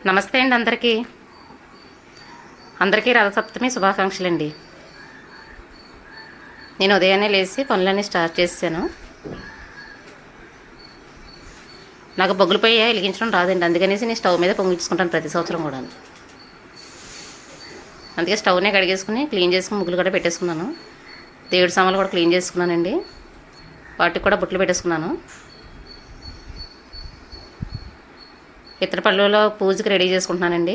నమస్తే అండి అందరికీ రథసప్తమి శుభాకాంక్షలు అండి. నేను ఉదయాన్నే లేచి పనులన్నీ స్టార్ట్ చేశాను. నాకు బొగ్గుల పొయ్యి వెలిగించడం రాదండి, అందుకనేసి నేను స్టవ్ మీద పొంగించుకుంటాను ప్రతి సంవత్సరం కూడా. అందుకే స్టవ్నే కడిగేసుకుని క్లీన్ చేసుకుని ముగ్గులు కూడా పెట్టేసుకున్నాను. దేవుడి సామాన్లు కూడా క్లీన్ చేసుకున్నానండి, వాటికి కూడా బుట్టలు పెట్టేసుకున్నాను. ఇతర పళ్ళులో పూజకి రెడీ చేసుకుంటున్నానండి.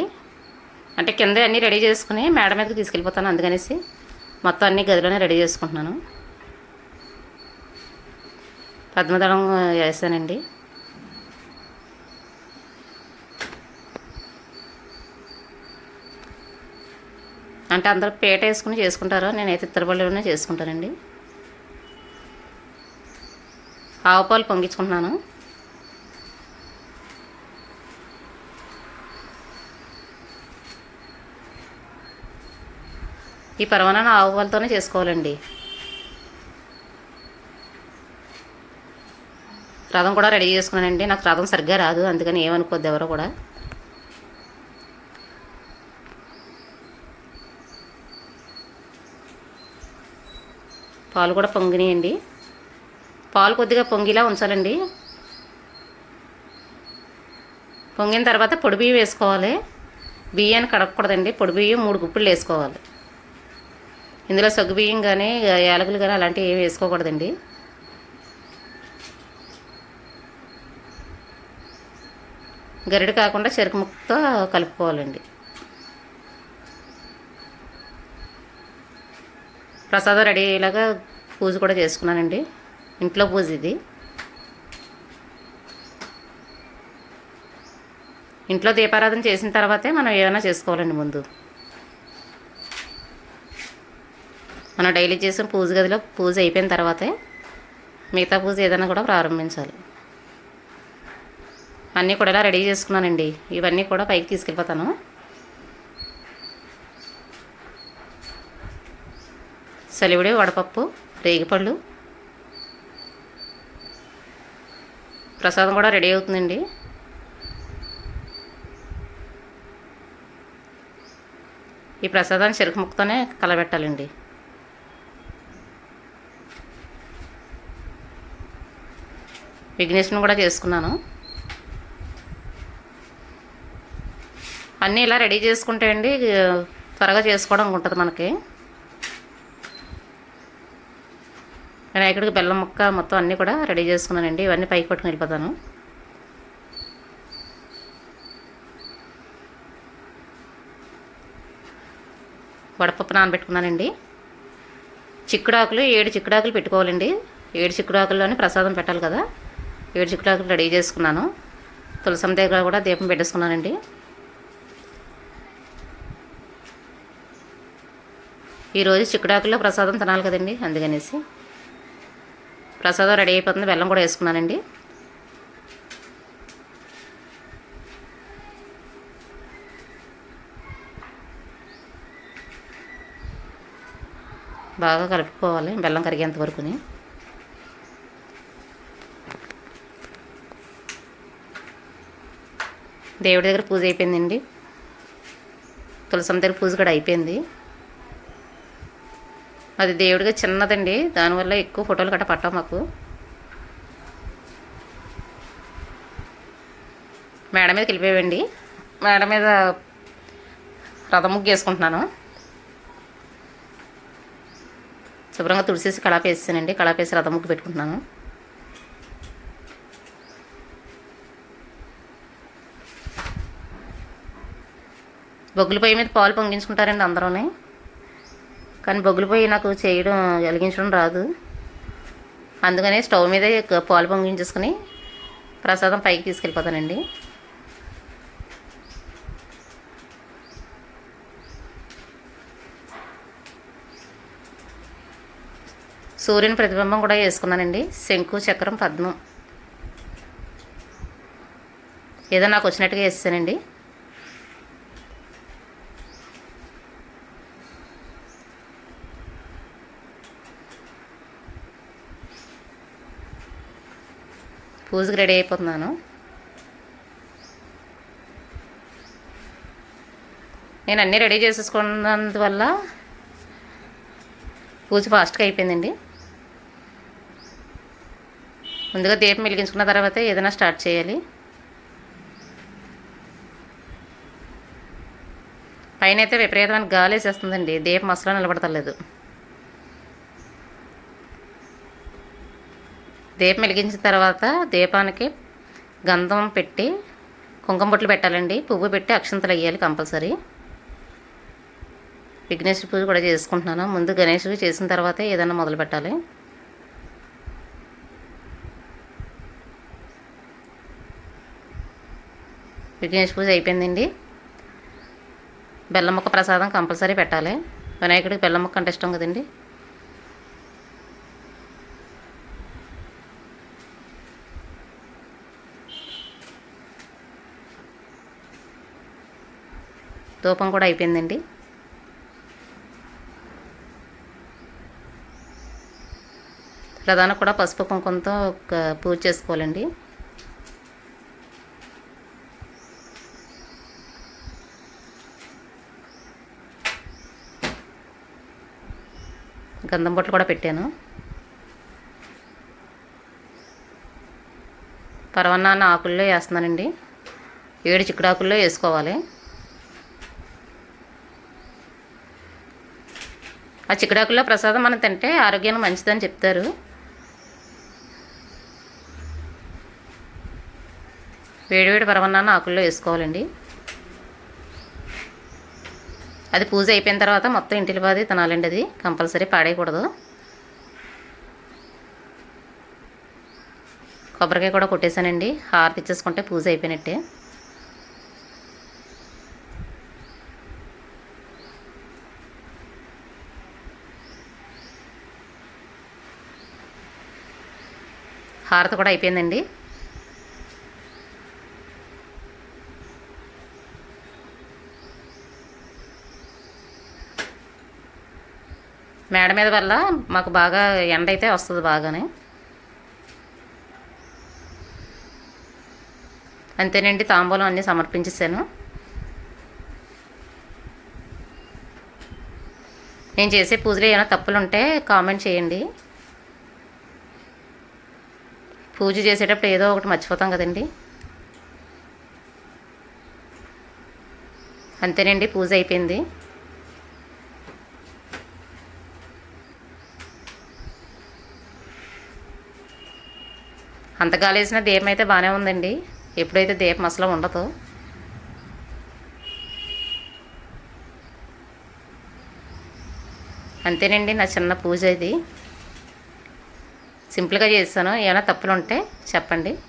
అంటే కింద అన్నీ రెడీ చేసుకుని మేడ మీదకి తీసుకెళ్ళిపోతాను, అందుకనేసి మొత్తం అన్నీ గదిలోనే రెడీ చేసుకుంటున్నాను. పద్మదళం వేసానండి. అంటే అందరూ పీట వేసుకుని చేసుకుంటారు, నేనైతే ఇతర పళ్ళులోనే చేసుకుంటానండి. ఆవు పాలు పొంగించుకుంటున్నాను. ఈ పరమాన్నాన్ని ఆవు పాలతోనే చేసుకోవాలండి. రథం కూడా రెడీ చేసుకున్నానండి. నాకు రథం సరిగ్గా రాదు, అందుకని ఏమనుకోద్ది ఎవరో కూడా. పాలు కూడా పొంగినాయండి. పాలు కొద్దిగా పొంగిలా ఉంచాలండి. పొంగిన తర్వాత పొడి బియ్యం వేసుకోవాలి. బియ్యాన్ని కడగకూడదండి, పొడి బియ్యం 3 గుప్పిళ్ళు వేసుకోవాలి. ఇందులో సగ్గు బియ్యం కానీ యాలకులు కానీ అలాంటివి ఏమి వేసుకోకూడదండి. గరిటె కాకుండా చెరుకు ముక్కతో కలుపుకోవాలండి. ప్రసాదం రెడీ అయ్యేలాగా పూజ కూడా చేసుకున్నానండి. ఇంట్లో పూజ ఇది. ఇంట్లో దీపారాధన చేసిన తర్వాతే మనం ఏమైనా చేసుకోవాలండి. ముందు మనం డైలీ చేసిన పూజ గదిలో పూజ అయిపోయిన తర్వాతే మిగతా పూజ ఏదైనా కూడా ప్రారంభించాలి. అన్నీ కూడా ఇలా రెడీ చేసుకున్నానండి. ఇవన్నీ కూడా పైకి తీసుకెళ్ళిపోతాను. సలివిడి, వడపప్పు, రేగిపళ్ళు, ప్రసాదం కూడా రెడీ అవుతుందండి. ఈ ప్రసాదాన్ని చెరుకు ముక్కతోనే కలబెట్టాలండి. విఘ్నేశ్వరుని కూడా చేసుకున్నాను. అన్నీ ఇలా రెడీ చేసుకుంటే అండి త్వరగా చేసుకోవడం ఉంటుంది మనకి. వినాయకుడికి బెల్లం ముక్క మొత్తం అన్నీ కూడా రెడీ చేసుకున్నానండి. ఇవన్నీ పైకి పట్టుకుని వెళ్ళిపోతాను. వడపప్పు నానబెట్టుకున్నానండి. చిక్కుడాకులు 7 చిక్కుడాకులు పెట్టుకోవాలండి. 7 చిక్కుడాకుల్లోనే ప్రసాదం పెట్టాలి కదా. 7 చిక్కుడాకులు రెడీ చేసుకున్నాను. తులసం దగ్గర కూడా దీపం పెట్టేసుకున్నానండి. ఈరోజు చిక్కుడాకుల్లో ప్రసాదం తినాలి కదండి, అందుకనేసి ప్రసాదం రెడీ అయిపోతుంది. బెల్లం కూడా వేసుకున్నానండి. బాగా కలుపుకోవాలి బెల్లం కరిగేంత వరకుని. దేవుడి దగ్గర పూజ అయిపోయిందండి. తులసం దగ్గర పూజ కూడా అయిపోయింది. అది దేవుడిగా చిన్నదండి, దానివల్ల ఎక్కువ ఫోటోలు గట్ట పట్టాం మాకు. మేడ మీదకి వెళ్ళిపోయామండి. మేడ మీద రథం ముగ్గు వేసుకుంటున్నాను. శుభ్రంగా తుడిసేసి కళాపి వేసానండి. కళాపి వేసి రథం ముగ్గు పెట్టుకుంటున్నాను. బొగ్గుల పొయ్యి మీద పాలు పొంగించుకుంటారండి అందరూనే, కానీ బొగ్గుల పొయ్యి నాకు చేయడం వెలిగించడం రాదు. అందుకనే స్టవ్ మీదే పాలు పొంగించేసుకుని ప్రసాదం పైకి తీసుకెళ్ళిపోతానండి. సూర్యుని ప్రతిబింబం కూడా వేసుకున్నానండి. శంకు, చక్రం, పద్మం ఏదో నాకు వచ్చినట్టుగా వేసానండి. పూజకి రెడీ అయిపోతున్నాను. నేను అన్నీ రెడీ చేసేసుకున్నందువల్ల పూజ ఫాస్ట్గా అయిపోయిందండి. ముందుగా దీపం వెలిగించుకున్న తర్వాతే ఏదైనా స్టార్ట్ చేయాలి. పైన అయితే విపరీతమైన గాలి వేసేస్తుందండి, దీపం అసలు నిలబడతలేదు. దీపం వెలిగించిన తర్వాత దీపానికి గంధం పెట్టి కుంకుమ బొట్లు పెట్టాలండి, పువ్వు పెట్టి అక్షంతలు వేయాలి కంపల్సరీ. విఘ్నేశ్వర పూజ కూడా చేసుకుంటున్నాను. ముందు గణేషుడు చేసిన తర్వాతే ఏదైనా మొదలు పెట్టాలి. విఘ్నేశ్వర పూజ అయిపోయిందండి. బెల్లం ముక్క ప్రసాదం కంపల్సరీ పెట్టాలి. వినాయకుడికి బెల్లం ముక్క అంటే ఇష్టం కదండి. ధూపం కూడా అయిపోయిందండి. ప్రధాన కూడా పసుపు కుంకుమతో పూజ చేసుకోవాలండి. గంధం బొట్లు కూడా పెట్టాను. పరవన్నాన్ని ఆకుల్లో వేస్తున్నానండి. 7 చిక్కుడాకుల్లో వేసుకోవాలి. ఆ చిక్కుడాకుల్లో ప్రసాదం మనం తింటే ఆరోగ్యానికి మంచిదని చెప్తారు. వేడివేడి పరవన్నాన్ని ఆకుల్లో వేసుకోవాలండి. అది పూజ అయిపోయిన తర్వాత మొత్తం ఇంటిలి పాది తినాలండి. అది కంపల్సరీ పాడేయకూడదు. కొబ్బరికాయ కూడా కొట్టేశానండి. హారతి ఇచ్చేసుకుంటే పూజ అయిపోయినట్టే. హారతి కూడా అయిపోయిందండి. మేడ మీద వల్ల మాకు బాగా ఎండ అయితే వస్తుంది బాగానే. అంతేనండి, తాంబూలం అన్నీ సమర్పించేసాను. నేను చేసే పూజలో ఏమైనా తప్పులు ఉంటే కామెంట్ చేయండి. పూజ చేసేటప్పుడు ఏదో ఒకటి మర్చిపోతాం కదండి. అంతేనండి, పూజ అయిపోయింది. అంత గాలేసిన దీపం అయితే బాగానే ఉందండి. ఎప్పుడైతే దీపం అసలు ఉండదు. అంతేనండి, నా చిన్న పూజ ఇది. సింపుల్గా చేస్తాను. ఏమైనా తప్పులు ఉంటే చెప్పండి.